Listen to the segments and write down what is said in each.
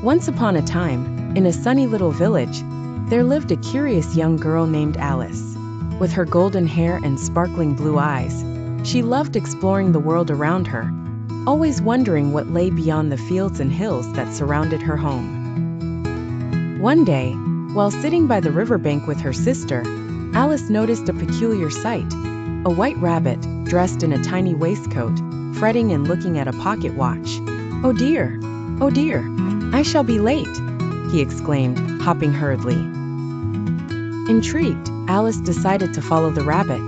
Once upon a time, in a sunny little village, there lived a curious young girl named Alice. With her golden hair and sparkling blue eyes, she loved exploring the world around her, always wondering what lay beyond the fields and hills that surrounded her home. One day, while sitting by the riverbank with her sister, Alice noticed a peculiar sight: a white rabbit, dressed in a tiny waistcoat, fretting and looking at a pocket watch. "Oh dear! Oh dear! I shall be late!" he exclaimed, hopping hurriedly. Intrigued, Alice decided to follow the rabbit.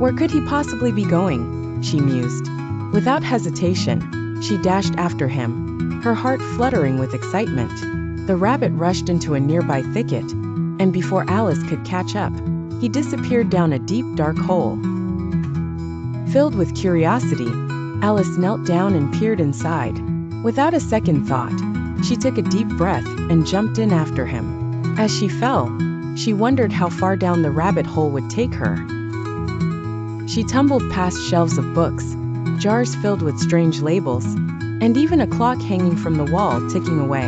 Where could he possibly be going? She mused. Without hesitation, she dashed after him, her heart fluttering with excitement. The rabbit rushed into a nearby thicket, and before Alice could catch up, he disappeared down a deep, dark hole. Filled with curiosity, Alice knelt down and peered inside. Without a second thought, she took a deep breath and jumped in after him. As she fell, she wondered how far down the rabbit hole would take her. She tumbled past shelves of books, jars filled with strange labels, and even a clock hanging from the wall ticking away.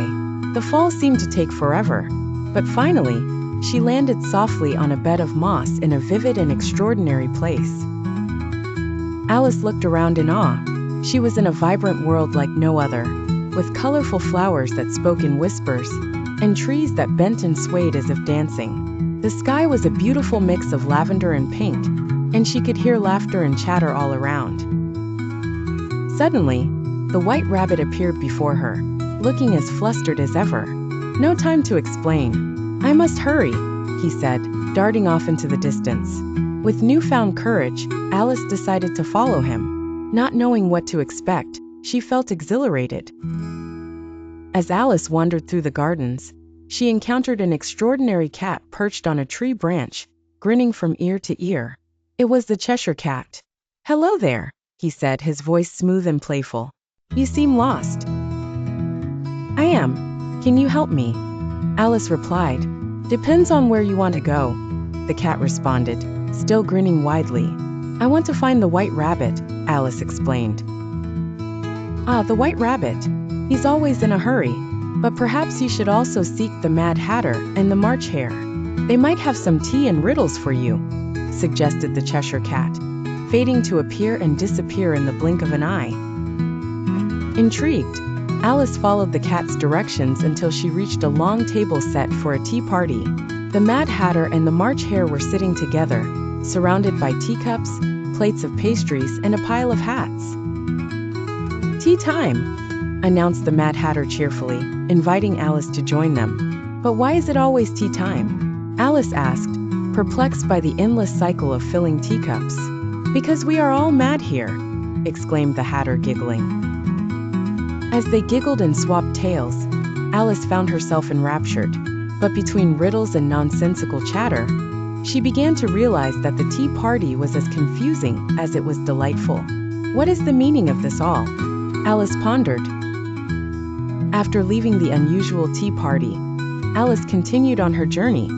The fall seemed to take forever, but finally, she landed softly on a bed of moss in a vivid and extraordinary place. Alice looked around in awe. She was in a vibrant world like no other, with colorful flowers that spoke in whispers, and trees that bent and swayed as if dancing. The sky was a beautiful mix of lavender and pink, and she could hear laughter and chatter all around. Suddenly, the white rabbit appeared before her, looking as flustered as ever. "No time to explain. I must hurry," he said, darting off into the distance. With newfound courage, Alice decided to follow him. Not knowing what to expect, she felt exhilarated. As Alice wandered through the gardens, she encountered an extraordinary cat perched on a tree branch, grinning from ear to ear. It was the Cheshire Cat. "Hello there," he said, his voice smooth and playful. "You seem lost." "I am. Can you help me?" Alice replied. "Depends on where you want to go," the cat responded, still grinning widely. "I want to find the white rabbit," Alice explained. "Ah, the white rabbit. He's always in a hurry. But perhaps you should also seek the Mad Hatter and the March Hare. They might have some tea and riddles for you," suggested the Cheshire Cat, fading to appear and disappear in the blink of an eye. Intrigued, Alice followed the cat's directions until she reached a long table set for a tea party. The Mad Hatter and the March Hare were sitting together, surrounded by teacups, plates of pastries, and a pile of hats. "Tea time," announced the Mad Hatter cheerfully, inviting Alice to join them. "But why is it always tea time?" Alice asked, perplexed by the endless cycle of filling teacups. "Because we are all mad here," exclaimed the Hatter, giggling. As they giggled and swapped tales, Alice found herself enraptured. But between riddles and nonsensical chatter, she began to realize that the tea party was as confusing as it was delightful. What is the meaning of this all? Alice pondered. After leaving the unusual tea party, Alice continued on her journey,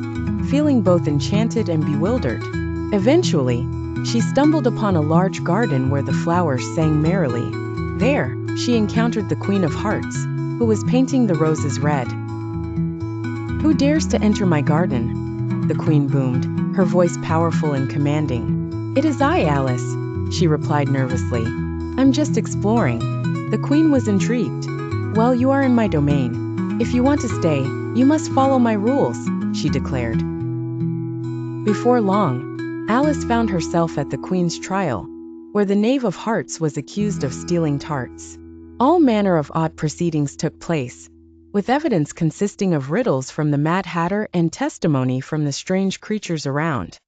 feeling both enchanted and bewildered. Eventually, she stumbled upon a large garden where the flowers sang merrily. There, she encountered the Queen of Hearts, who was painting the roses red. "Who dares to enter my garden?" the Queen boomed, her voice powerful and commanding. "It is I, Alice," she replied nervously. "I'm just exploring." The Queen was intrigued. "Well, you are in my domain. If you want to stay, you must follow my rules," she declared. Before long, Alice found herself at the Queen's trial, where the Knave of Hearts was accused of stealing tarts. All manner of odd proceedings took place, with evidence consisting of riddles from the Mad Hatter and testimony from the strange creatures around.